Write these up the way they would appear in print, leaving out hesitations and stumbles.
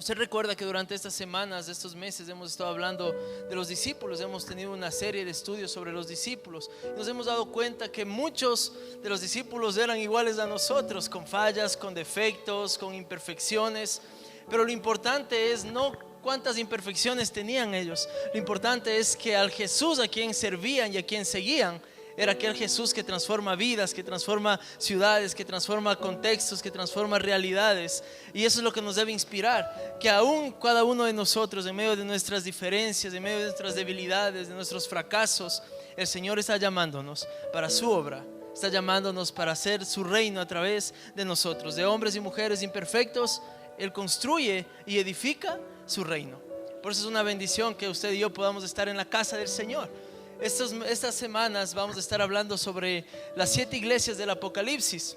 Usted recuerda que durante estas semanas, estos meses, hemos estado hablando de los discípulos. Hemos tenido una serie de estudios sobre los discípulos. Nos hemos dado cuenta que muchos de los discípulos eran iguales a nosotros, con fallas, con defectos, con imperfecciones. Pero lo importante es no cuántas imperfecciones tenían ellos. Lo importante es que al Jesús a quien servían y a quien seguían era aquel Jesús que transforma vidas, que transforma ciudades, que transforma contextos, que transforma realidades. Y eso es lo que nos debe inspirar, que aún cada uno de nosotros, en medio de nuestras diferencias, en medio de nuestras debilidades, de nuestros fracasos, el Señor está llamándonos para su obra. Está llamándonos para hacer su reino a través de nosotros, de hombres y mujeres imperfectos. Él construye y edifica su reino. Por eso es una bendición que usted y yo podamos estar en la casa del Señor. Estas semanas vamos a estar hablando sobre las 7 iglesias del Apocalipsis.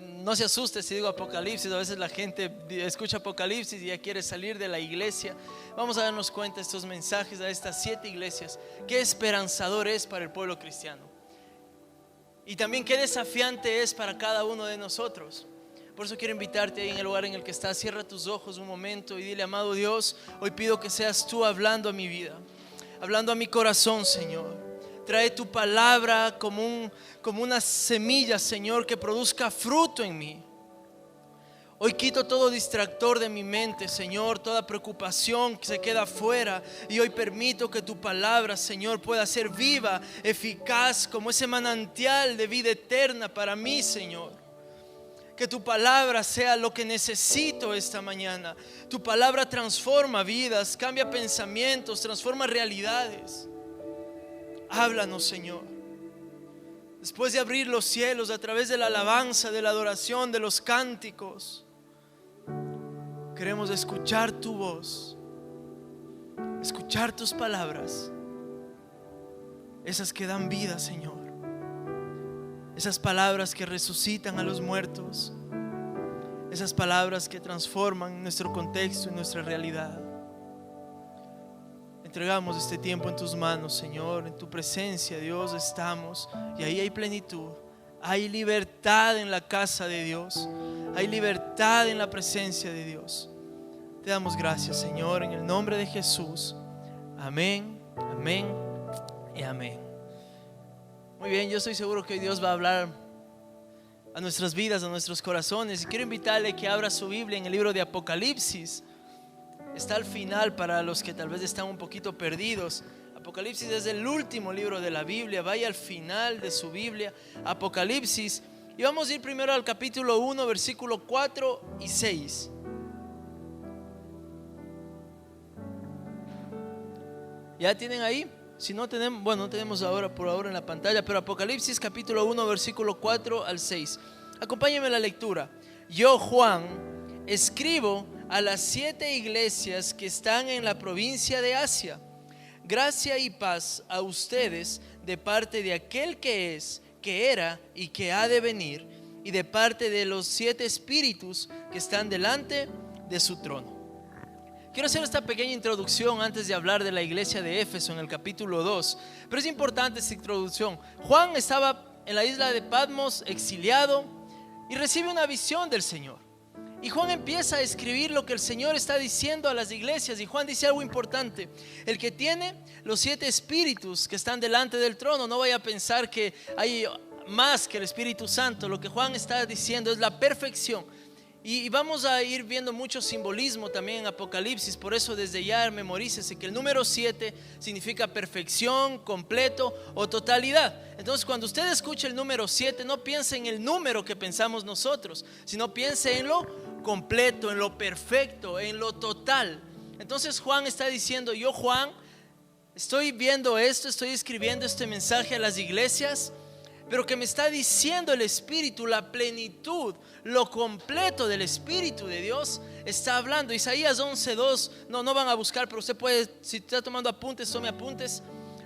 No se asuste si digo Apocalipsis. A veces la gente escucha Apocalipsis y ya quiere salir de la iglesia. Vamos a darnos cuenta de estos mensajes a estas 7 iglesias. Qué esperanzador es para el pueblo cristiano. Y también qué desafiante es para cada uno de nosotros. Por eso quiero invitarte ahí en el lugar en el que estás. Cierra tus ojos un momento y dile: amado Dios, hoy pido que seas tú hablando a mi vida, hablando a mi corazón, Señor. Trae tu palabra como una semilla, Señor, que produzca fruto en mí. Hoy quito todo distractor de mi mente, Señor, toda preocupación que se queda fuera. Y hoy permito que tu palabra, Señor, pueda ser viva, eficaz, como ese manantial de vida eterna para mí, Señor. Que tu palabra sea lo que necesito esta mañana. Tu palabra transforma vidas, cambia pensamientos, transforma realidades. Háblanos, Señor. Después de abrir los cielos a través de la alabanza, de la adoración, de los cánticos, queremos escuchar tu voz, escuchar tus palabras, esas que dan vida, Señor. Esas palabras que resucitan a los muertos. Esas palabras que transforman nuestro contexto y nuestra realidad. Entregamos este tiempo en tus manos, Señor. En tu presencia, Dios, estamos. Y ahí hay plenitud. Hay libertad en la casa de Dios. Hay libertad en la presencia de Dios. Te damos gracias, Señor, en el nombre de Jesús. Amén, amén y amén. Muy bien, yo estoy seguro que Dios va a hablar a nuestras vidas, a nuestros corazones. Y quiero invitarle que abra su Biblia en el libro de Apocalipsis. Está al final para los que tal vez están un poquito perdidos. Apocalipsis es el último libro de la Biblia. Vaya al final de su Biblia, Apocalipsis. Y vamos a ir primero al capítulo 1, versículo 4 y 6. ¿Ya tienen ahí? Si no tenemos, bueno, no tenemos por ahora en la pantalla, pero Apocalipsis capítulo 1, versículo 4 al 6. Acompáñenme a la lectura. Yo, Juan, escribo a las 7 iglesias que están en la provincia de Asia. Gracia y paz a ustedes de parte de aquel que es, que era y que ha de venir, y de parte de los 7 espíritus que están delante de su trono. Quiero hacer esta pequeña introducción antes de hablar de la iglesia de Éfeso en el capítulo 2. Pero es importante esta introducción. Juan estaba en la isla de Patmos, exiliado, y recibe una visión del Señor. Y Juan empieza a escribir lo que el Señor está diciendo a las iglesias. Y Juan dice algo importante: el que tiene los 7 espíritus que están delante del trono. No vaya a pensar que hay más que el Espíritu Santo. Lo que Juan está diciendo es la perfección. Y vamos a ir viendo mucho simbolismo también en Apocalipsis. Por eso desde ya memorícese que el número 7 significa perfección, completo o totalidad. Entonces cuando usted escuche el número 7, no piense en el número que pensamos nosotros, sino piense en lo completo, en lo perfecto, en lo total. Entonces Juan está diciendo: yo, Juan, estoy viendo esto, estoy escribiendo este mensaje a las iglesias, pero que me está diciendo el Espíritu, la plenitud, lo completo del Espíritu de Dios está hablando. Isaías 11:2, no van a buscar, pero usted puede, si está tomando apuntes, tome apuntes.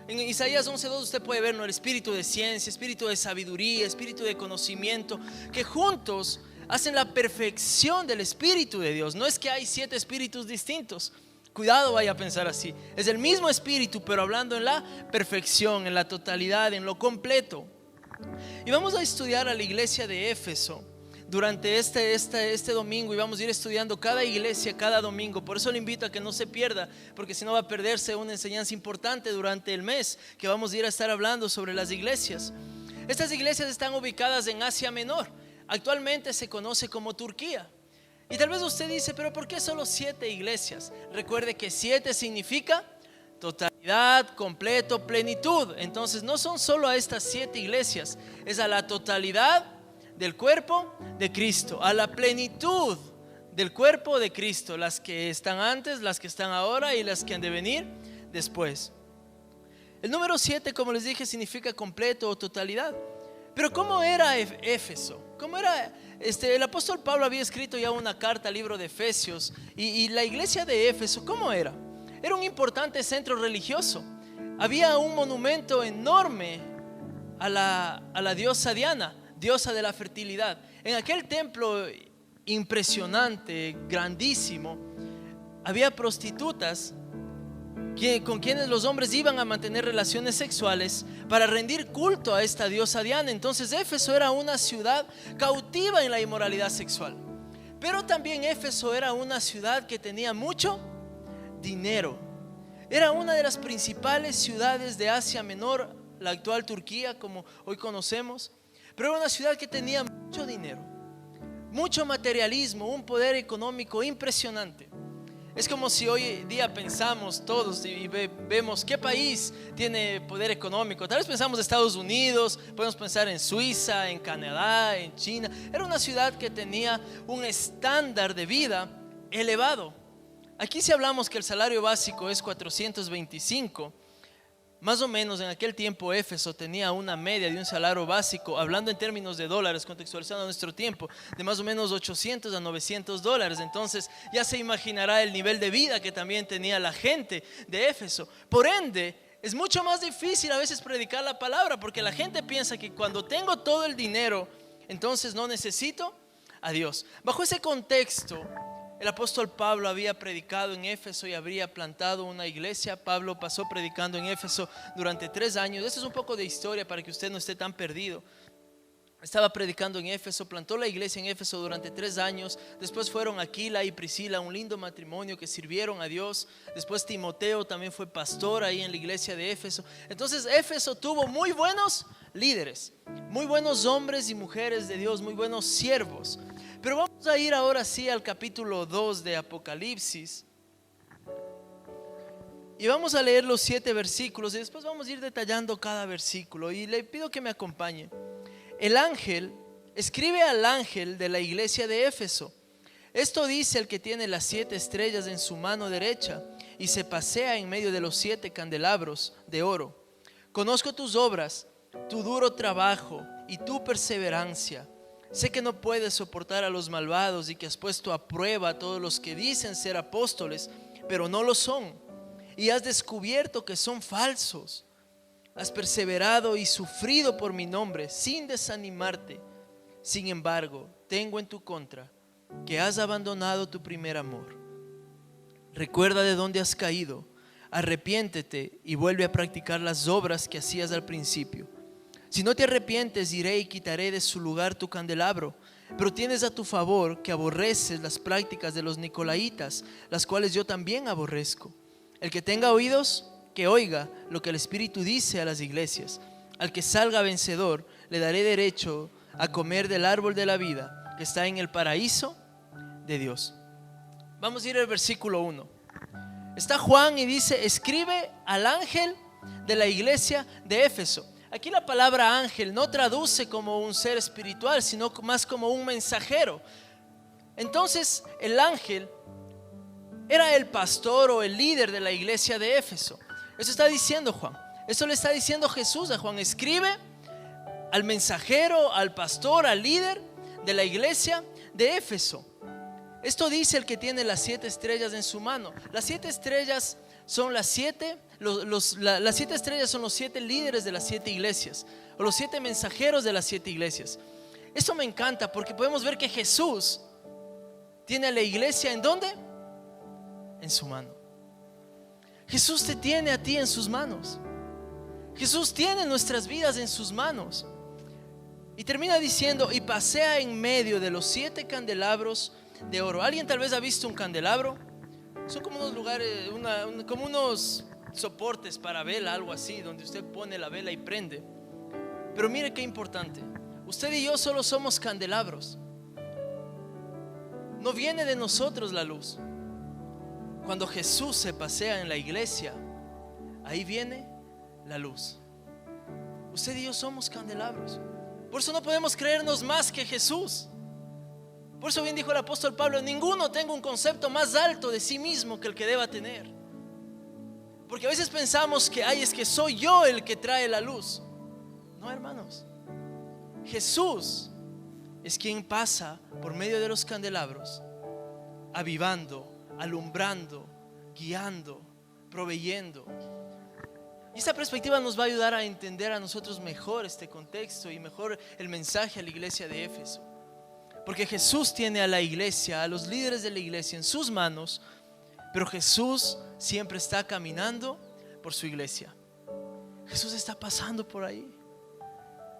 En Isaías 11:2 usted puede ver, ¿no?, el espíritu de ciencia, espíritu de sabiduría, espíritu de conocimiento, que juntos hacen la perfección del Espíritu de Dios. No es que hay 7 espíritus distintos. Cuidado, vaya a pensar así. Es el mismo Espíritu, pero hablando en la perfección, en la totalidad, en lo completo. Y vamos a estudiar a la iglesia de Éfeso, durante este domingo, y vamos a ir estudiando cada iglesia cada domingo. Por eso le invito a que no se pierda, porque si no va a perderse una enseñanza importante durante el mes que vamos a ir a estar hablando sobre las iglesias. Estas iglesias están ubicadas en Asia Menor. Actualmente se conoce como Turquía. Y tal vez usted dice, pero ¿por qué solo 7 iglesias? Recuerde que 7 significa totalidad, completo, plenitud. Entonces no son solo a estas 7 iglesias, es a la totalidad del cuerpo de Cristo, a la plenitud del cuerpo de Cristo, las que están antes, las que están ahora y las que han de venir después. El número 7, como les dije, significa completo o totalidad. Pero ¿cómo era Éfeso? ¿Cómo era? El apóstol Pablo había escrito ya una carta al libro de Efesios, y la iglesia de Éfeso, ¿cómo era? Era un importante centro religioso. Había un monumento enorme a la diosa Diana, diosa de la fertilidad. En aquel templo impresionante, grandísimo, había prostitutas con quienes los hombres iban a mantener relaciones sexuales para rendir culto a esta diosa Diana. Entonces Éfeso era una ciudad cautiva en la inmoralidad sexual. Pero también Éfeso era una ciudad que tenía mucho dinero. Era una de las principales ciudades de Asia Menor, la actual Turquía como hoy conocemos. Pero era una ciudad que tenía mucho dinero, mucho materialismo, un poder económico impresionante. Es como si hoy día pensamos todos y vemos qué país tiene poder económico. Tal vez pensamos en Estados Unidos, podemos pensar en Suiza, en Canadá, en China. Era una ciudad que tenía un estándar de vida elevado. Aquí si hablamos que el salario básico es 425, más o menos en aquel tiempo Éfeso tenía una media de un salario básico, hablando en términos de dólares, contextualizando nuestro tiempo, de más o menos 800 a 900 dólares. Entonces ya se imaginará el nivel de vida que también tenía la gente de Éfeso. Por ende, es mucho más difícil a veces predicar la palabra, porque la gente piensa que cuando tengo todo el dinero, entonces no necesito a Dios. Bajo ese contexto, el apóstol Pablo había predicado en Éfeso y habría plantado una iglesia. Pablo pasó predicando en Éfeso durante 3 años. Esto es un poco de historia para que usted no esté tan perdido. Estaba predicando en Éfeso, plantó la iglesia en Éfeso durante 3 años. Después fueron Aquila y Priscila, un lindo matrimonio que sirvieron a Dios. Después Timoteo también fue pastor ahí en la iglesia de Éfeso. Entonces Éfeso tuvo muy buenos líderes, muy buenos hombres y mujeres de Dios, muy buenos siervos. Pero vamos a ir ahora sí al capítulo 2 de Apocalipsis. Y vamos a leer los 7 versículos y después vamos a ir detallando cada versículo. Y le pido que me acompañe. El ángel escribe al ángel de la iglesia de Éfeso: esto dice el que tiene las 7 estrellas en su mano derecha y se pasea en medio de los 7 candelabros de oro. Conozco tus obras, tu duro trabajo y tu perseverancia. Sé que no puedes soportar a los malvados y que has puesto a prueba a todos los que dicen ser apóstoles, pero no lo son. Y has descubierto que son falsos. Has perseverado y sufrido por mi nombre sin desanimarte. Sin embargo, tengo en tu contra que has abandonado tu primer amor. Recuerda de dónde has caído, arrepiéntete y vuelve a practicar las obras que hacías al principio. Si no te arrepientes, iré y quitaré de su lugar tu candelabro. Pero tienes a tu favor que aborreces las prácticas de los nicolaítas, las cuales yo también aborrezco. El que tenga oídos, que oiga lo que el Espíritu dice a las iglesias. Al que salga vencedor, le daré derecho a comer del árbol de la vida que está en el paraíso de Dios. Vamos a ir al versículo 1. Está Juan y dice: escribe al ángel de la iglesia de Éfeso. Aquí la palabra ángel no traduce como un ser espiritual, sino más como un mensajero. Entonces el ángel era el pastor o el líder de la iglesia de Éfeso. Eso está diciendo Juan. Eso le está diciendo Jesús a Juan: escribe al mensajero, al pastor, al líder de la iglesia de Éfeso. Esto dice el que tiene las 7 estrellas en su mano. Las 7 estrellas son las 7 estrellas son los 7 líderes de las 7 iglesias, o los 7 mensajeros de las 7 iglesias. Esto me encanta porque podemos ver que Jesús tiene a la iglesia ¿en dónde? En su mano. Jesús te tiene a ti en sus manos. Jesús tiene nuestras vidas en sus manos. Y termina diciendo, y pasea en medio de los 7 candelabros de oro. ¿Alguien tal vez ha visto un candelabro? Son como unos lugares, como unos soportes para vela, algo así, donde usted pone la vela y prende. Pero mire qué importante, usted y yo solo somos candelabros. No viene de nosotros la luz. Cuando Jesús se pasea en la iglesia, ahí viene la luz. Usted y yo somos candelabros. Por eso no podemos creernos más que Jesús. Por eso bien dijo el apóstol Pablo, ninguno tenga un concepto más alto de sí mismo que el que deba tener. Porque a veces pensamos que es que soy yo el que trae la luz. No, hermanos, Jesús es quien pasa por medio de los candelabros, avivando, alumbrando, guiando, proveyendo. Y esta perspectiva nos va a ayudar a entender a nosotros mejor este contexto y mejor el mensaje a la iglesia de Éfeso. Porque Jesús tiene a la iglesia, a los líderes de la iglesia en sus manos, pero Jesús siempre está caminando por su iglesia. Jesús está pasando por ahí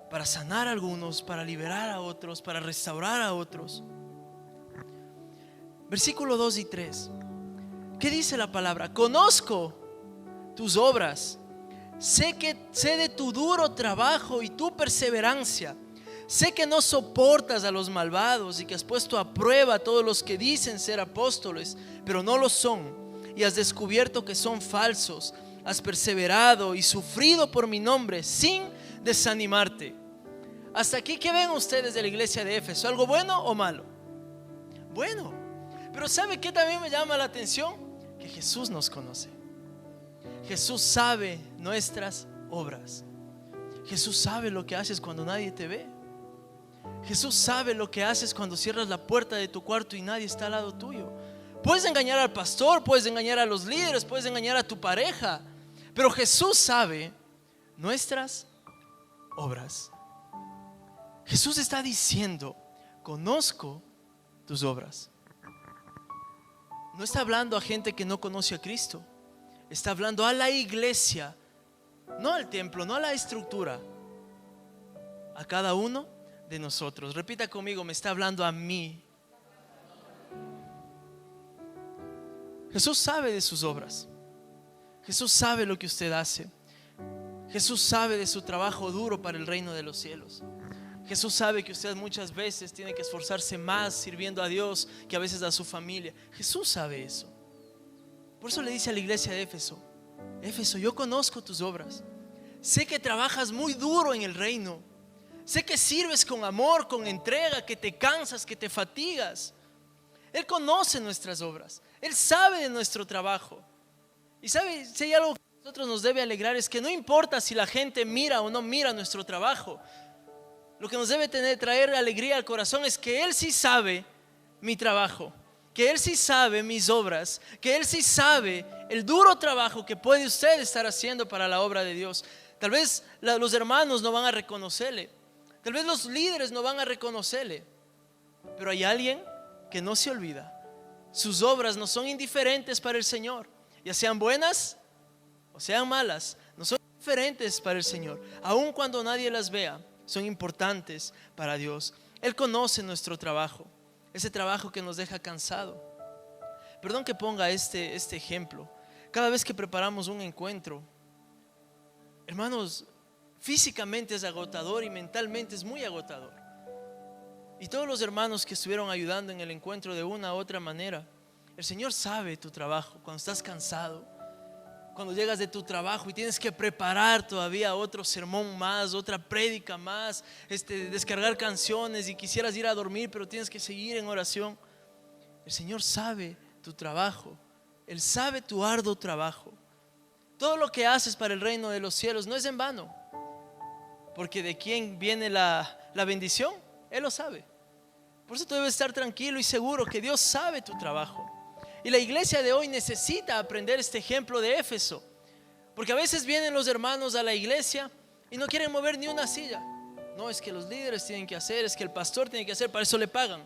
para sanar a algunos, para liberar a otros, para restaurar a otros. Versículo 2 y 3. ¿Qué dice la palabra? Conozco tus obras, sé de tu duro trabajo y tu perseverancia. Sé que no soportas a los malvados y que has puesto a prueba a todos los que dicen ser apóstoles, pero no lo son, y has descubierto que son falsos. Has perseverado y sufrido por mi nombre sin desanimarte. Hasta aquí, ¿qué ven ustedes de la iglesia de Éfeso? ¿Algo bueno o malo? Bueno, pero ¿sabe qué también me llama la atención? Que Jesús nos conoce. Jesús sabe nuestras obras. Jesús sabe lo que haces cuando nadie te ve. Jesús sabe lo que haces cuando cierras la puerta de tu cuarto y nadie está al lado tuyo. Puedes engañar al pastor, puedes engañar a los líderes, puedes engañar a tu pareja, pero Jesús sabe nuestras obras. Jesús está diciendo, conozco tus obras. No está hablando a gente que no conoce a Cristo. Está hablando a la iglesia, no al templo, no a la estructura, a cada uno de nosotros. Repita conmigo, me está hablando a mí. Jesús sabe de sus obras. Jesús sabe lo que usted hace. Jesús sabe de su trabajo duro para el reino de los cielos. Jesús sabe que usted muchas veces tiene que esforzarse más sirviendo a Dios que a veces a su familia. Jesús sabe eso. Por eso le dice a la iglesia de Éfeso: Éfeso, yo conozco tus obras. Sé que trabajas muy duro en el reino. Sé que sirves con amor, con entrega, que te cansas, que te fatigas. Él conoce nuestras obras. Él sabe de nuestro trabajo. Y sabe, si hay algo que a nosotros nos debe alegrar, es que no importa si la gente mira o no mira nuestro trabajo. Lo que nos debe traer alegría al corazón es que Él sí sabe mi trabajo, que Él sí sabe mis obras, que Él sí sabe el duro trabajo que puede usted estar haciendo para la obra de Dios. Tal vez los hermanos no van a reconocerle, tal vez los líderes no van a reconocerle, pero hay alguien que no se olvida. Sus obras no son indiferentes para el Señor, ya sean buenas o sean malas, no son indiferentes para el Señor. Aun cuando nadie las vea, son importantes para Dios. Él conoce nuestro trabajo, ese trabajo que nos deja cansado. Perdón que ponga este ejemplo. Cada vez que preparamos un encuentro, hermanos, físicamente es agotador y mentalmente es muy agotador. Y todos los hermanos que estuvieron ayudando en el encuentro de una u otra manera, el Señor sabe tu trabajo. Cuando estás cansado, cuando llegas de tu trabajo y tienes que preparar todavía otro sermón más, otra prédica más, descargar canciones y quisieras ir a dormir, pero tienes que seguir en oración. El Señor sabe tu trabajo. Él sabe tu arduo trabajo. Todo lo que haces para el reino de los cielos no es en vano, porque de quién viene la bendición, Él lo sabe. Por eso tú debes estar tranquilo y seguro que Dios sabe tu trabajo. Y la iglesia de hoy necesita aprender este ejemplo de Éfeso, porque a veces vienen los hermanos a la iglesia y no quieren mover ni una silla. No, es que los líderes tienen que hacer, es que el pastor tiene que hacer, para eso le pagan.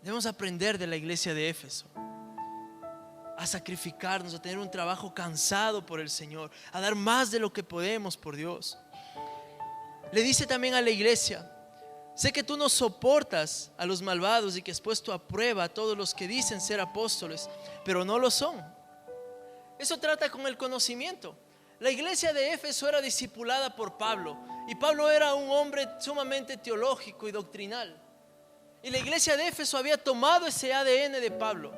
Debemos aprender de la iglesia de Éfeso a sacrificarnos, a tener un trabajo cansado por el Señor, a dar más de lo que podemos por Dios. Le dice también a la iglesia: sé que tú no soportas a los malvados y que has puesto a prueba a todos los que dicen ser apóstoles, pero no lo son. Eso trata con el conocimiento. La iglesia de Éfeso era discipulada por Pablo, y Pablo era un hombre sumamente teológico y doctrinal. Y la iglesia de Éfeso había tomado ese ADN de Pablo.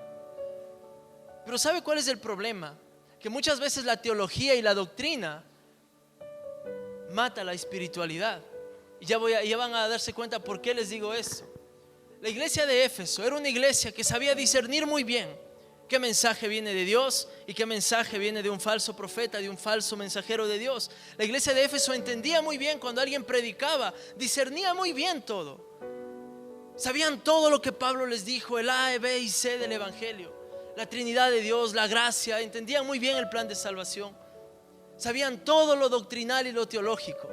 Pero ¿sabe cuál es el problema? Que muchas veces la teología y la doctrina mata la espiritualidad. Y ya van a darse cuenta por qué les digo esto. La iglesia de Éfeso era una iglesia que sabía discernir muy bien qué mensaje viene de Dios y qué mensaje viene de un falso profeta, de un falso mensajero de Dios. La iglesia de Éfeso entendía muy bien cuando alguien predicaba, discernía muy bien todo. Sabían todo lo que Pablo les dijo, el A, B y C del evangelio, la Trinidad de Dios, la gracia. Entendían muy bien el plan de salvación. Sabían todo lo doctrinal y lo teológico.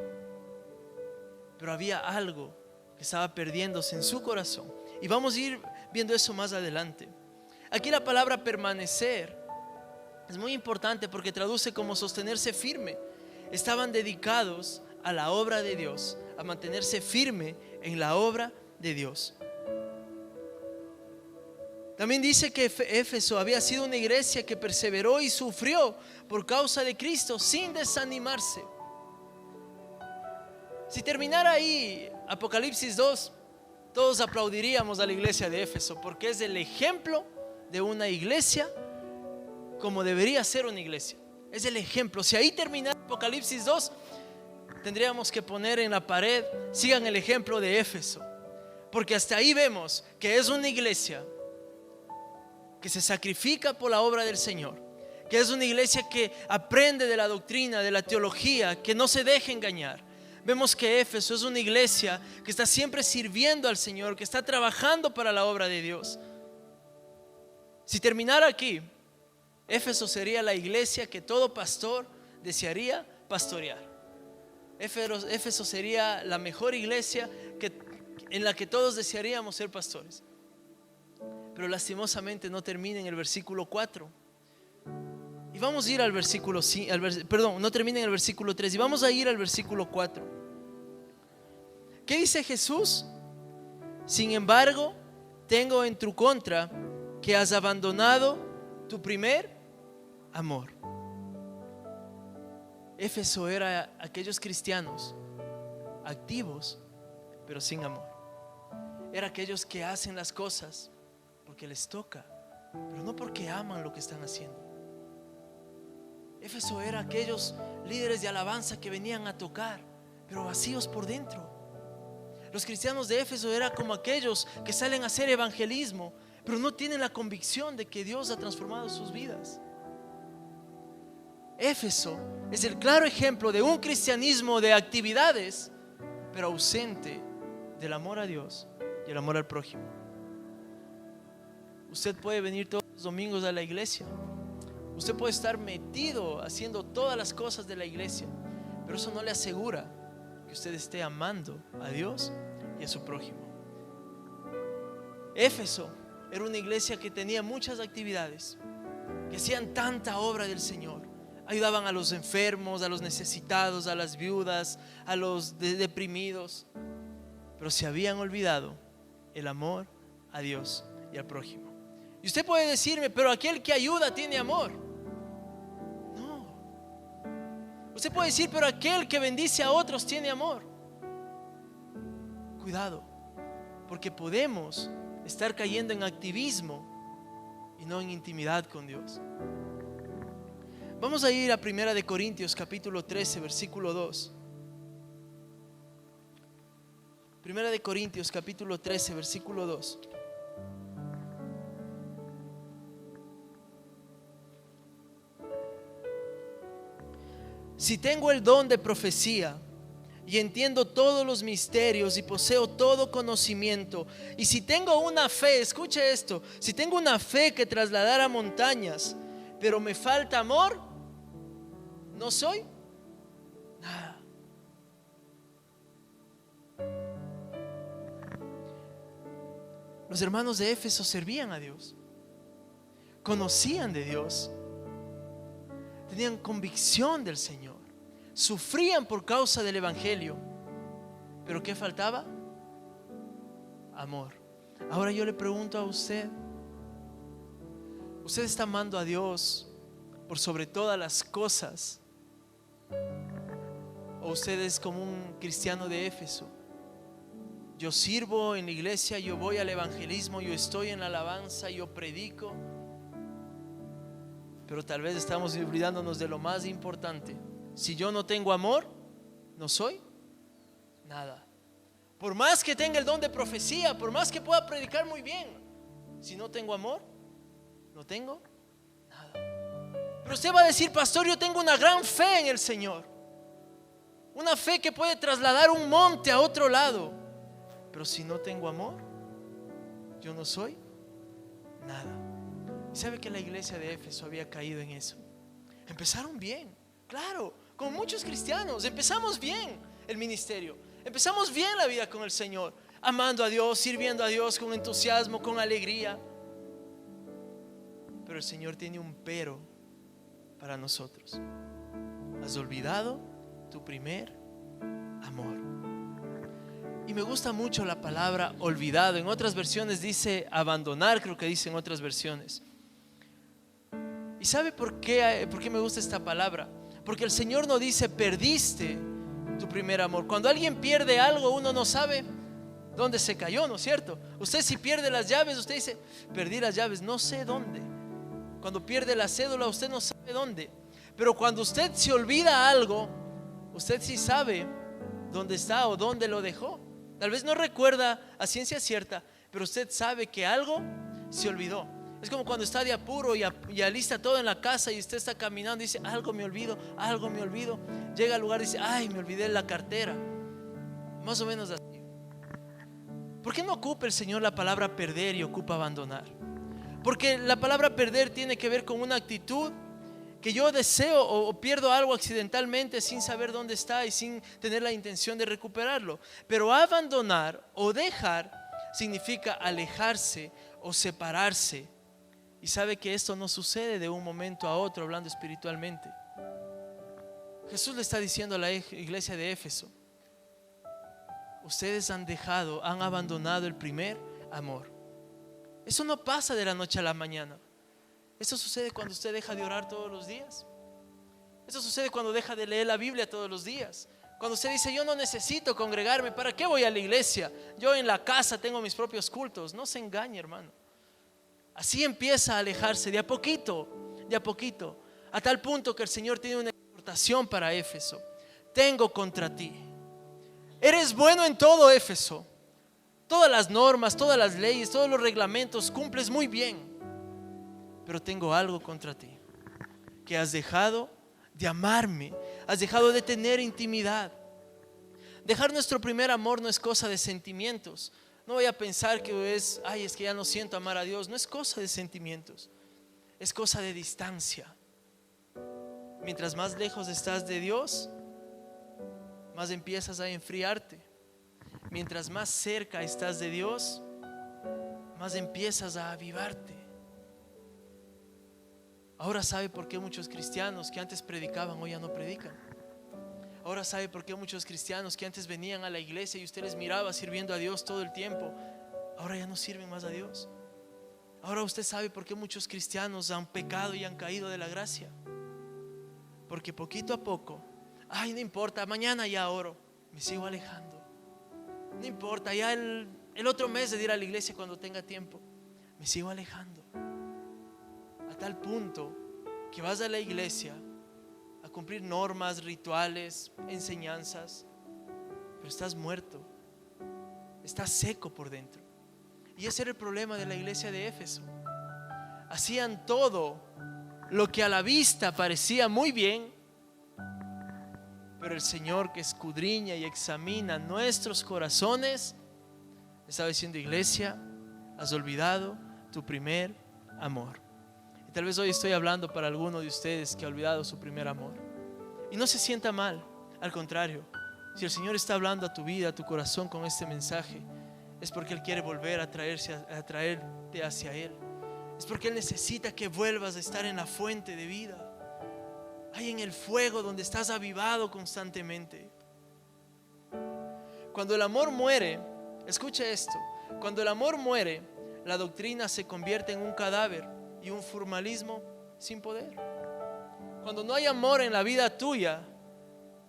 Pero había algo que estaba perdiéndose en su corazón. Y vamos a ir viendo eso más adelante. Aquí la palabra permanecer es muy importante porque traduce como sostenerse firme. Estaban dedicados a la obra de Dios, a mantenerse firme en la obra de Dios. También dice que Éfeso había sido una iglesia que perseveró y sufrió por causa de Cristo sin desanimarse. Si terminara ahí Apocalipsis 2, todos aplaudiríamos a la iglesia de Éfeso, porque es el ejemplo de una iglesia como debería ser una iglesia. Es el ejemplo. Si ahí terminara Apocalipsis 2, tendríamos que poner en la pared: sigan el ejemplo de Éfeso, porque hasta ahí vemos que es una iglesia que se sacrifica por la obra del Señor, que es una iglesia que aprende de la doctrina, de la teología, que no se deja engañar. Vemos que Éfeso es una iglesia que está siempre sirviendo al Señor, que está trabajando para la obra de Dios. Si terminara aquí, Éfeso sería la iglesia que todo pastor desearía pastorear. Éfeso sería la mejor iglesia en la que todos desearíamos ser pastores. Pero lastimosamente no termina en el versículo 4. Y vamos a ir al versículo 5, no termina en el versículo 3. Y vamos a ir al versículo 4. ¿Qué dice Jesús? Sin embargo, tengo en tu contra que has abandonado tu primer amor. Éfeso era aquellos cristianos activos, pero sin amor. Era aquellos que hacen las cosas porque les toca, pero no porque aman lo que están haciendo. Éfeso era aquellos líderes de alabanza que venían a tocar, pero vacíos por dentro. Los cristianos de Éfeso eran como aquellos que salen a hacer evangelismo, pero no tienen la convicción de que Dios ha transformado sus vidas. Éfeso es el claro ejemplo de un cristianismo de actividades, pero ausente del amor a Dios y el amor al prójimo. Usted puede venir todos los domingos a la iglesia, usted puede estar metido haciendo todas las cosas de la iglesia, pero eso no le asegura que usted esté amando a Dios y a su prójimo. Éfeso era una iglesia que tenía muchas actividades, que hacían tanta obra del Señor. Ayudaban a los enfermos, a los necesitados, a las viudas, a los deprimidos, pero se habían olvidado el amor a Dios y al prójimo. Y usted puede decirme: pero aquel que ayuda tiene amor. No. Usted puede decir: pero aquel que bendice a otros tiene amor. Cuidado, porque podemos estar cayendo en activismo y no en intimidad con Dios. Vamos a ir a 1 Corintios capítulo 13 versículo 2. 1 Corintios capítulo 13 versículo 2. Si tengo el don de profecía y entiendo todos los misterios y poseo todo conocimiento, y si tengo una fe, escuche esto, si tengo una fe que trasladara montañas, pero me falta amor, no soy nada. Los hermanos de Éfeso servían a Dios, conocían de Dios, tenían convicción del Señor, sufrían por causa del evangelio, ¿Pero qué faltaba? Amor. Ahora yo le pregunto a usted, ¿usted está amando a Dios por sobre todas las cosas? ¿O usted es como un cristiano de Éfeso? Yo sirvo en la iglesia, yo voy al evangelismo, yo estoy en la alabanza, yo predico, pero tal vez estamos olvidándonos de lo más importante. Si yo no tengo amor, no soy nada. Por más que tenga el don de profecía, por más que pueda predicar muy bien, si no tengo amor, no tengo nada. Pero usted va a decir: pastor, yo tengo una gran fe en el Señor, una fe que puede trasladar un monte a otro lado. Pero si no tengo amor, yo no soy nada. ¿Y sabe que la iglesia de Éfeso había caído en eso? Empezaron bien, claro, como muchos cristianos. Empezamos bien el ministerio, empezamos bien la vida con el Señor, amando a Dios, sirviendo a Dios con entusiasmo, con alegría. Pero el Señor tiene un pero para nosotros: has olvidado tu primer amor. Y me gusta mucho la palabra olvidado. En otras versiones dice abandonar, creo que dice en otras versiones. ¿Y sabe por qué me gusta esta palabra? Porque el Señor no dice perdiste tu primer amor. Cuando alguien pierde algo, uno no sabe dónde se cayó, ¿no es cierto? Usted, si pierde las llaves, usted dice: perdí las llaves, no sé dónde. Cuando pierde la cédula, usted no sabe dónde. Pero cuando usted se olvida algo, usted sí sabe dónde está o dónde lo dejó. Tal vez no recuerda a ciencia cierta, pero usted sabe que algo se olvidó. Es como cuando está de apuro y alista todo en la casa y usted está caminando y dice: algo me olvido, algo me olvido. Llega al lugar y dice: ay, me olvidé la cartera. Más o menos así. ¿Por qué no ocupa el Señor la palabra perder y ocupa abandonar? Porque la palabra perder tiene que ver con una actitud que yo deseo o pierdo algo accidentalmente sin saber dónde está y sin tener la intención de recuperarlo. Pero abandonar o dejar significa alejarse o separarse. Y sabe que esto no sucede de un momento a otro, hablando espiritualmente. Jesús le está diciendo a la iglesia de Éfeso: ustedes han abandonado el primer amor. Eso no pasa de la noche a la mañana. Eso sucede cuando usted deja de orar todos los días. Eso sucede cuando deja de leer la Biblia todos los días. Cuando usted dice: yo no necesito congregarme, ¿para qué voy a la iglesia? Yo en la casa tengo mis propios cultos. No se engañe, hermano. Así empieza a alejarse de a poquito, a tal punto que el Señor tiene una exhortación para Éfeso: tengo contra ti. Eres bueno en todo, Éfeso. Todas las normas, todas las leyes, todos los reglamentos cumples muy bien. Pero tengo algo contra ti: que has dejado de amarme, has dejado de tener intimidad. Dejar nuestro primer amor no es cosa de sentimientos. No voy a pensar que es que ya no siento amar a Dios. No es cosa de sentimientos, es cosa de distancia. Mientras más lejos estás de Dios, más empiezas a enfriarte. Mientras más cerca estás de Dios, más empiezas a avivarte. Ahora sabe por qué muchos cristianos que antes predicaban hoy ya no predican. Ahora sabe por qué muchos cristianos que antes venían a la iglesia y usted les miraba sirviendo a Dios todo el tiempo, ahora ya no sirven más a Dios. Ahora usted sabe por qué muchos cristianos han pecado y han caído de la gracia. Porque poquito a poco: no importa, mañana ya oro, me sigo alejando. No importa, ya el otro mes de ir a la iglesia cuando tenga tiempo, me sigo alejando. A tal punto que vas a la iglesia a cumplir normas, rituales, enseñanzas, pero estás muerto, estás seco por dentro. Y ese era el problema de la iglesia de Éfeso. Hacían todo lo que a la vista parecía muy bien, pero el Señor, que escudriña y examina nuestros corazones, estaba diciendo: iglesia, has olvidado tu primer amor. Y tal vez hoy estoy hablando para alguno de ustedes que ha olvidado su primer amor. Y no se sienta mal, al contrario. Si el Señor está hablando a tu vida, a tu corazón con este mensaje, es porque Él quiere volver a traerte hacia Él. Es porque Él necesita que vuelvas a estar en la fuente de vida, ahí en el fuego donde estás avivado constantemente. Cuando el amor muere, escucha esto, cuando el amor muere, la doctrina se convierte en un cadáver y un formalismo sin poder. Cuando no hay amor en la vida tuya,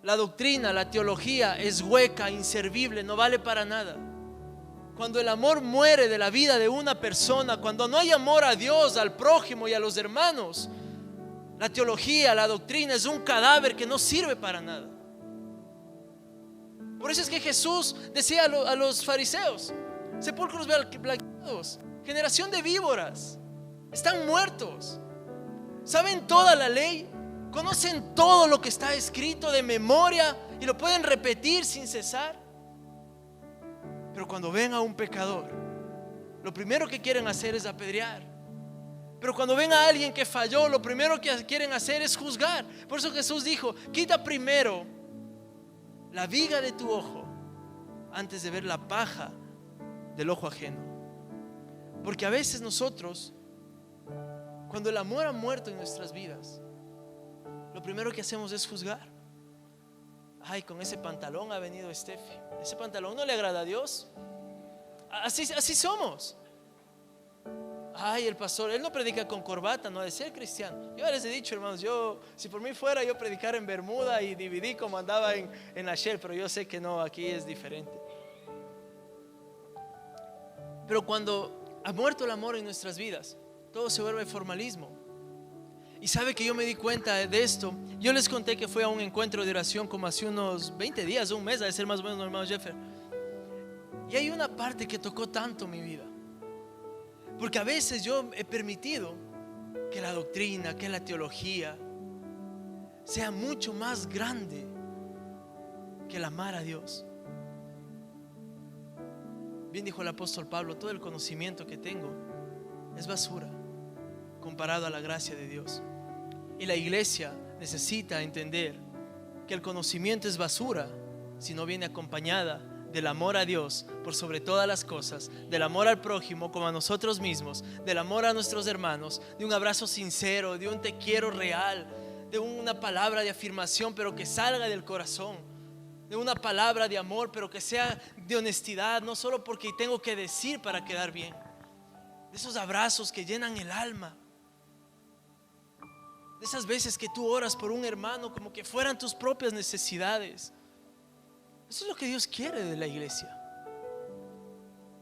la doctrina, la teología es hueca, inservible, no vale para nada. Cuando el amor muere de la vida de una persona, cuando no hay amor a Dios, al prójimo y a los hermanos, la teología, la doctrina es un cadáver que no sirve para nada. Por eso es que Jesús decía a los fariseos: sepulcros blanqueados, generación de víboras, están muertos. Saben toda la ley, conocen todo lo que está escrito de memoria y lo pueden repetir sin cesar. Pero cuando ven a un pecador, lo primero que quieren hacer es apedrear. Pero cuando ven a alguien que falló, lo primero que quieren hacer es juzgar. Por eso Jesús dijo: quita primero la viga de tu ojo antes de ver la paja del ojo ajeno. Porque a veces nosotros, cuando el amor ha muerto en nuestras vidas, lo primero que hacemos es juzgar. Ay, con ese pantalón ha venido Steffi, ese pantalón no le agrada a Dios. Así somos. Ay, el pastor, él no predica con corbata, no ha de ser cristiano. Yo les he dicho, hermanos, si por mí fuera, yo predicara en Bermuda y DVD como andaba en la Shell, pero yo sé que no, aquí es diferente. Pero cuando ha muerto el amor en nuestras vidas, todo se vuelve formalismo. Y sabe que yo me di cuenta de esto. Yo les conté que fui a un encuentro de oración como hace unos 20 días, un mes, ha de ser más o menos, hermano Jeffer. Y hay una parte que tocó tanto mi vida, porque a veces yo he permitido que la doctrina, que la teología sea mucho más grande que el amar a Dios. Bien dijo el apóstol Pablo: todo el conocimiento que tengo es basura comparado a la gracia de Dios. Y la iglesia necesita entender que el conocimiento es basura si no viene acompañada del amor a Dios por sobre todas las cosas, del amor al prójimo como a nosotros mismos, del amor a nuestros hermanos, de un abrazo sincero, de un te quiero real, de una palabra de afirmación pero que salga del corazón, de una palabra de amor pero que sea de honestidad, no solo porque tengo que decir para quedar bien, de esos abrazos que llenan el alma, de esas veces que tú oras por un hermano como que fueran tus propias necesidades. Eso es lo que Dios quiere de la iglesia.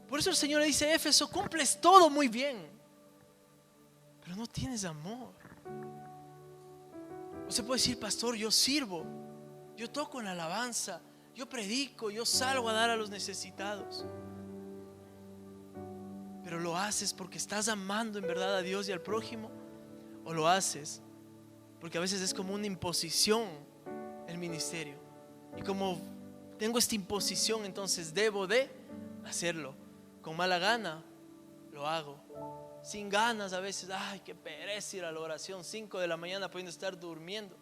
Por eso el Señor le dice a Éfeso: cumples todo muy bien, pero no tienes amor. Usted puede decir: pastor, yo sirvo, yo toco en la alabanza, yo predico, yo salgo a dar a los necesitados. Pero ¿lo haces porque estás amando en verdad a Dios y al prójimo? ¿O lo haces porque a veces es como una imposición el ministerio? Y como tengo esta imposición, entonces debo de hacerlo. Con mala gana lo hago, sin ganas a veces. Ay, qué pereza ir a la oración, 5 de la mañana pudiendo estar durmiendo.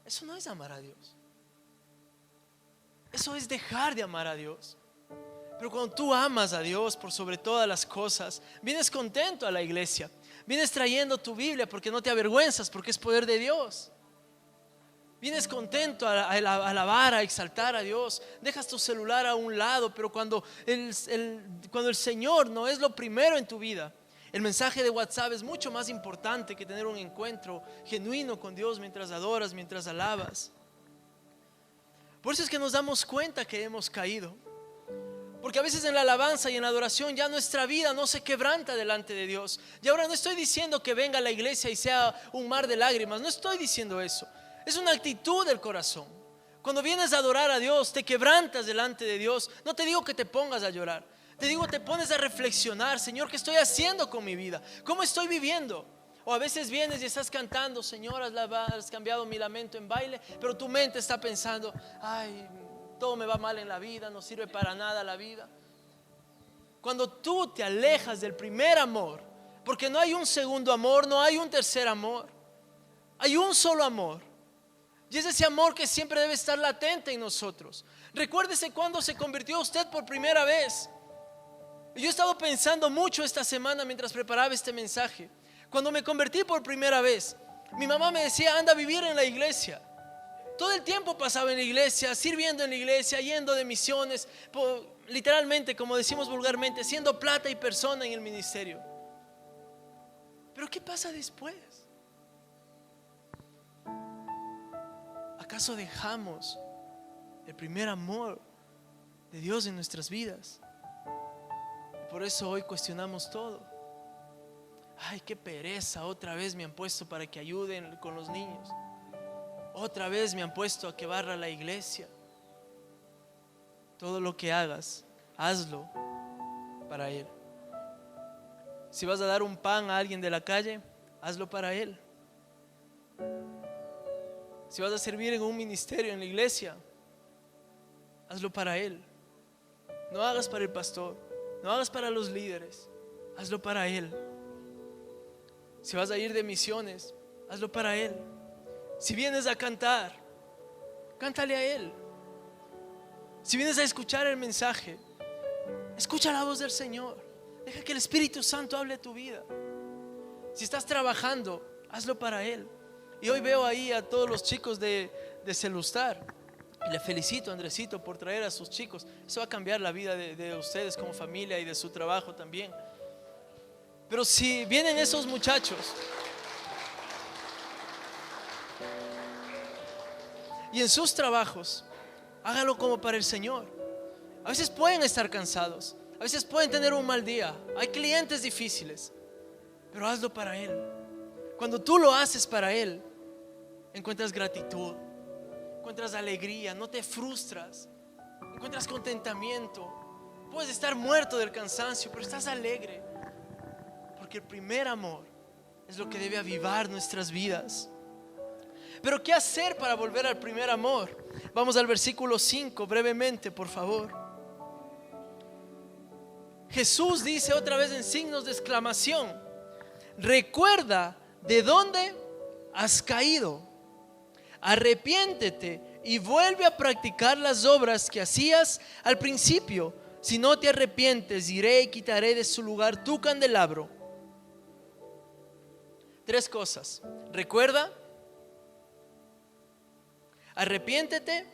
Eso no es amar a Dios. Eso es dejar de amar a Dios. Pero cuando tú amas a Dios por sobre todas las cosas, vienes contento a la iglesia, vienes trayendo tu Biblia porque no te avergüenzas, porque es poder de Dios. Vienes contento a alabar, a exaltar a Dios. Dejas tu celular a un lado. Pero cuando el Señor no es lo primero en tu vida, el mensaje de WhatsApp es mucho más importante que tener un encuentro genuino con Dios mientras adoras, mientras alabas. Por eso es que nos damos cuenta que hemos caído, porque a veces en la alabanza y en la adoración ya nuestra vida no se quebranta delante de Dios. Y ahora no estoy diciendo que venga a la iglesia y sea un mar de lágrimas. No estoy diciendo eso. Es una actitud del corazón. Cuando vienes a adorar a Dios, te quebrantas delante de Dios. No te digo que te pongas a llorar, te digo te pones a reflexionar: Señor, ¿qué estoy haciendo con mi vida? ¿Cómo estoy viviendo? O a veces vienes y estás cantando: Señor, has cambiado mi lamento en baile, pero tu mente está pensando: ay, todo me va mal en la vida, no sirve para nada la vida. Cuando tú te alejas del primer amor, porque no hay un segundo amor, no hay un tercer amor, hay un solo amor. Y es ese amor que siempre debe estar latente en nosotros. Recuérdese cuando se convirtió usted por primera vez. Yo he estado pensando mucho esta semana mientras preparaba este mensaje. Cuando me convertí por primera vez, mi mamá me decía: anda a vivir en la iglesia. Todo el tiempo pasaba en la iglesia, sirviendo en la iglesia, yendo de misiones, literalmente, como decimos vulgarmente, siendo plata y persona en el ministerio. Pero ¿qué pasa después? ¿Acaso dejamos el primer amor de Dios en nuestras vidas? Y por eso hoy cuestionamos todo. Ay, qué pereza, otra vez me han puesto para que ayuden con los niños. Otra vez me han puesto a que barra la iglesia. Todo lo que hagas, hazlo para Él. Si vas a dar un pan a alguien de la calle, hazlo para Él. Si vas a servir en un ministerio en la iglesia, hazlo para Él. No hagas para el pastor, no hagas para los líderes, hazlo para Él. Si vas a ir de misiones, hazlo para Él. Si vienes a cantar, cántale a Él. Si vienes a escuchar el mensaje, escucha la voz del Señor. Deja que el Espíritu Santo hable tu vida. Si estás trabajando, hazlo para Él. Y hoy veo ahí a todos los chicos de Celustar. Y le felicito a Andresito por traer a sus chicos. Eso va a cambiar la vida de ustedes como familia y de su trabajo también. Pero si vienen esos muchachos y en sus trabajos, hágalo como para el Señor. A veces pueden estar cansados, a veces pueden tener un mal día, hay clientes difíciles, pero hazlo para Él. Cuando tú lo haces para Él, encuentras gratitud, encuentras alegría, no te frustras, encuentras contentamiento. Puedes estar muerto del cansancio, pero estás alegre, porque el primer amor es lo que debe avivar nuestras vidas. Pero ¿qué hacer para volver al primer amor? Vamos al versículo 5 brevemente, por favor. Jesús dice otra vez en signos de exclamación: recuerda de dónde has caído, arrepiéntete y vuelve a practicar las obras que hacías al principio. Si no te arrepientes, iré y quitaré de su lugar tu candelabro. 3 cosas: recuerda, arrepiéntete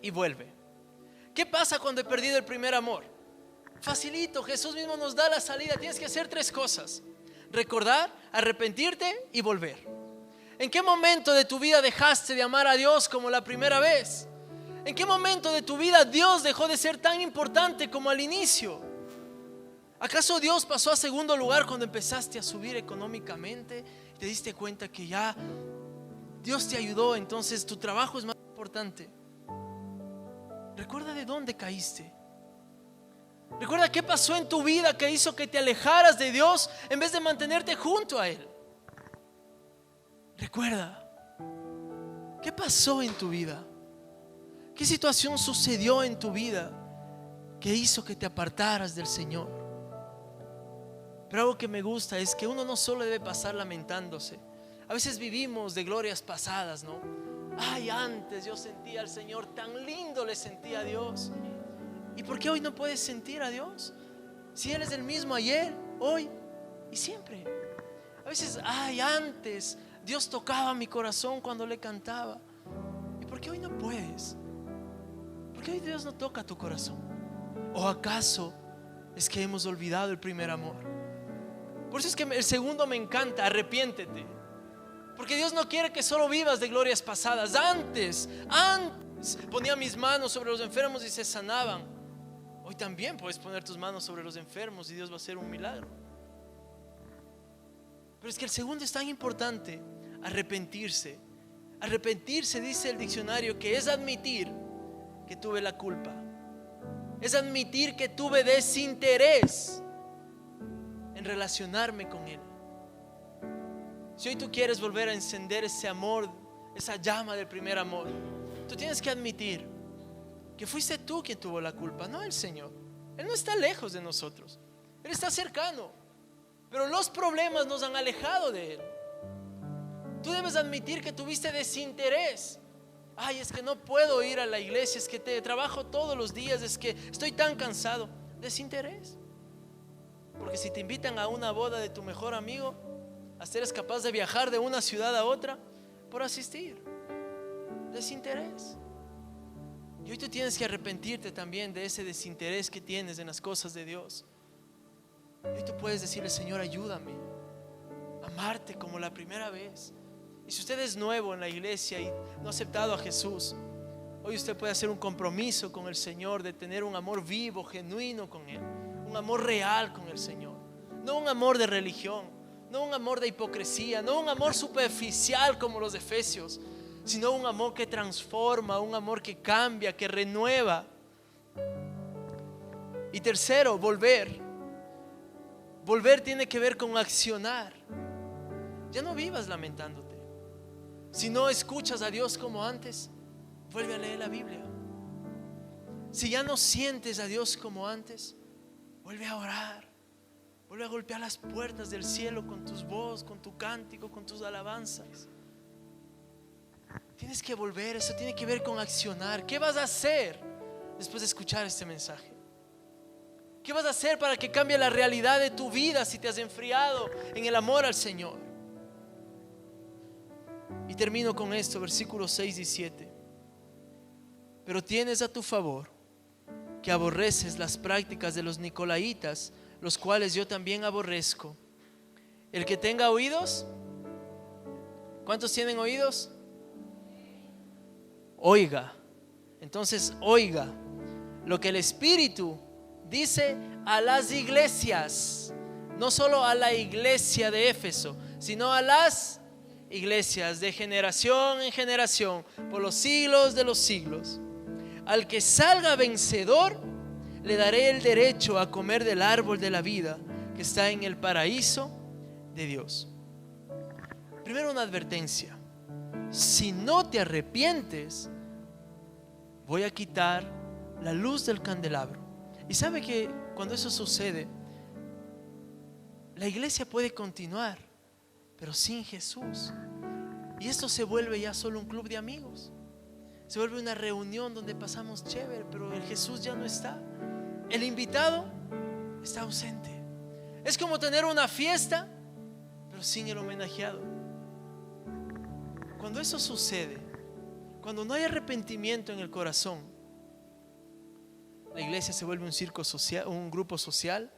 y vuelve. ¿Qué pasa cuando he perdido el primer amor? Facilito, Jesús mismo nos da la salida. Tienes que hacer 3 cosas: recordar, arrepentirte y volver. ¿En qué momento de tu vida dejaste de amar a Dios como la primera vez? ¿En qué momento de tu vida Dios dejó de ser tan importante como al inicio? ¿Acaso Dios pasó a segundo lugar cuando empezaste a subir económicamente y te diste cuenta que ya Dios te ayudó, entonces tu trabajo es más importante? Recuerda de dónde caíste. Recuerda qué pasó en tu vida que hizo que te alejaras de Dios en vez de mantenerte junto a Él. Recuerda qué pasó en tu vida, qué situación sucedió en tu vida que hizo que te apartaras del Señor. Pero algo que me gusta es que uno no solo debe pasar lamentándose. A veces vivimos de glorias pasadas, ¿no? Ay, antes yo sentía al Señor, tan lindo le sentía a Dios. ¿Y por qué hoy no puedes sentir a Dios? Si Él es el mismo ayer, hoy y siempre. A veces, ay, antes Dios tocaba mi corazón cuando le cantaba. ¿Y por qué hoy no puedes? ¿Por qué hoy Dios no toca tu corazón? ¿O acaso es que hemos olvidado el primer amor? Por eso es que el segundo me encanta: arrepiéntete. Porque Dios no quiere que solo vivas de glorias pasadas. Antes ponía mis manos sobre los enfermos y se sanaban. Hoy también puedes poner tus manos sobre los enfermos y Dios va a hacer un milagro. Pero es que el segundo es tan importante: arrepentirse. Arrepentirse, dice el diccionario, que es admitir que tuve la culpa. Es admitir que tuve desinterés en relacionarme con Él. Si hoy tú quieres volver a encender ese amor, esa llama del primer amor, tú tienes que admitir que fuiste tú quien tuvo la culpa, no el Señor. Él no está lejos de nosotros, Él está cercano, pero los problemas nos han alejado de Él. Tú debes admitir que tuviste desinterés. Ay, es que no puedo ir a la iglesia, es que te trabajo todos los días, es que estoy tan cansado. Desinterés. Porque si te invitan a una boda de tu mejor amigo, hasta eres capaz de viajar de una ciudad a otra por asistir. Desinterés. Y hoy tú tienes que arrepentirte también de ese desinterés que tienes en las cosas de Dios. Hoy tú puedes decirle: Señor, ayúdame a amarte como la primera vez. Y si usted es nuevo en la iglesia y no ha aceptado a Jesús, hoy usted puede hacer un compromiso con el Señor de tener un amor vivo, genuino con Él, un amor real con el Señor. No un amor de religión, no un amor de hipocresía, no un amor superficial como los de Efesios, sino un amor que transforma, un amor que cambia, que renueva. Y tercero, volver. Volver tiene que ver con accionar. Ya no vivas lamentándote. Si no escuchas a Dios como antes, vuelve a leer la Biblia. Si ya no sientes a Dios como antes, vuelve a orar. Vuelve a golpear las puertas del cielo con tus voces, con tu cántico, con tus alabanzas. Tienes que volver. Eso tiene que ver con accionar. ¿Qué vas a hacer después de escuchar este mensaje? ¿Qué vas a hacer para que cambie la realidad de tu vida si te has enfriado en el amor al Señor? Y termino con esto, versículos 6 y 7. Pero tienes a tu favor que aborreces las prácticas de los nicolaitas, los cuales yo también aborrezco. El que tenga oídos, ¿cuántos tienen oídos? Oiga. Entonces oiga lo que el Espíritu dice a las iglesias. No solo a la iglesia de Éfeso, sino a las iglesias de generación en generación, por los siglos de los siglos. Al que salga vencedor, le daré el derecho a comer del árbol de la vida que está en el paraíso de Dios. Primero, una advertencia: si no te arrepientes, voy a quitar la luz del candelabro. Y sabe que cuando eso sucede, la iglesia puede continuar, pero sin Jesús. Y esto se vuelve ya solo un club de amigos. Se vuelve una reunión donde pasamos chévere, pero el Jesús ya no está. El invitado está ausente. Es como tener una fiesta, pero sin el homenajeado. Cuando eso sucede, cuando no hay arrepentimiento en el corazón, la iglesia se vuelve un circo social, un grupo social.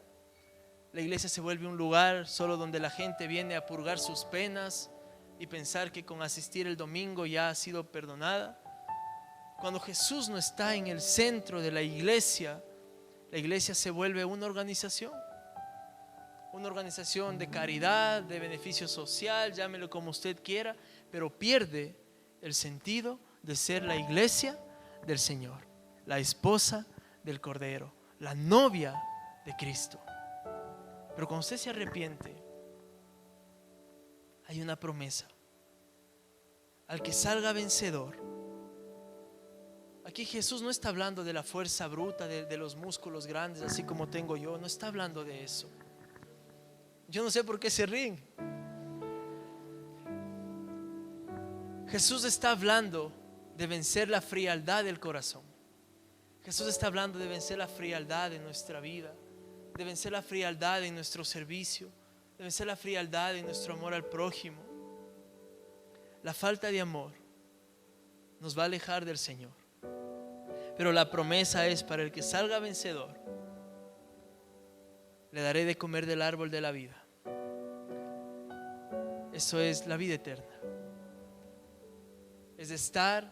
La iglesia se vuelve un lugar solo donde la gente viene a purgar sus penas y pensar que con asistir el domingo ya ha sido perdonada. Cuando Jesús no está en el centro de la iglesia se vuelve una organización de caridad, de beneficio social, llámelo como usted quiera, pero pierde el sentido de ser la iglesia del Señor, la esposa del Cordero, la novia de Cristo. Pero cuando usted se arrepiente, hay una promesa: al que salga vencedor. Aquí Jesús no está hablando de la fuerza bruta, de los músculos grandes, así como tengo yo. No está hablando de eso. Yo no sé por qué se ríen. Jesús está hablando de vencer la frialdad del corazón. Jesús está hablando de vencer la frialdad en nuestra vida, de vencer la frialdad en nuestro servicio, de vencer la frialdad en nuestro amor al prójimo. La falta de amor nos va a alejar del Señor. Pero la promesa es: para el que salga vencedor, le daré de comer del árbol de la vida. Eso es la vida eterna. Es estar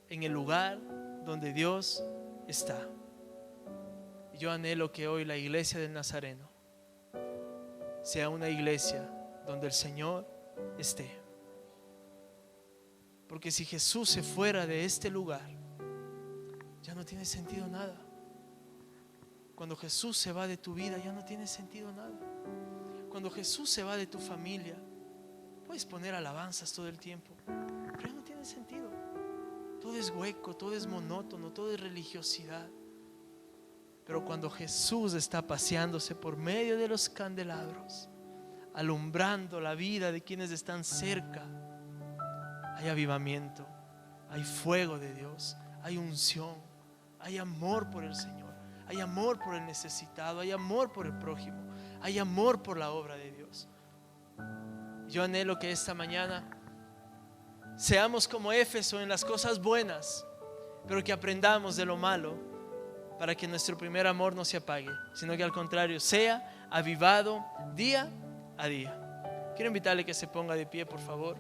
en el lugar donde Dios está. Y yo anhelo que hoy la iglesia del Nazareno sea una iglesia donde el Señor esté. Porque si Jesús se fuera de este lugar, ya no tiene sentido nada. Cuando Jesús se va de tu vida, ya no tiene sentido nada. Cuando Jesús se va de tu familia, puedes poner alabanzas todo el tiempo, pero ya no tiene sentido. Todo es hueco, todo es monótono, todo es religiosidad. Pero cuando Jesús está paseándose por medio de los candelabros, alumbrando la vida de quienes están cerca, hay avivamiento, hay fuego de Dios, hay unción, hay amor por el Señor, hay amor por el necesitado, hay amor por el prójimo, hay amor por la obra de Dios. Yo anhelo que esta mañana seamos como Éfeso en las cosas buenas, pero que aprendamos de lo malo, para que nuestro primer amor no se apague, sino que al contrario sea avivado día a día. Quiero invitarle que se ponga de pie, por favor.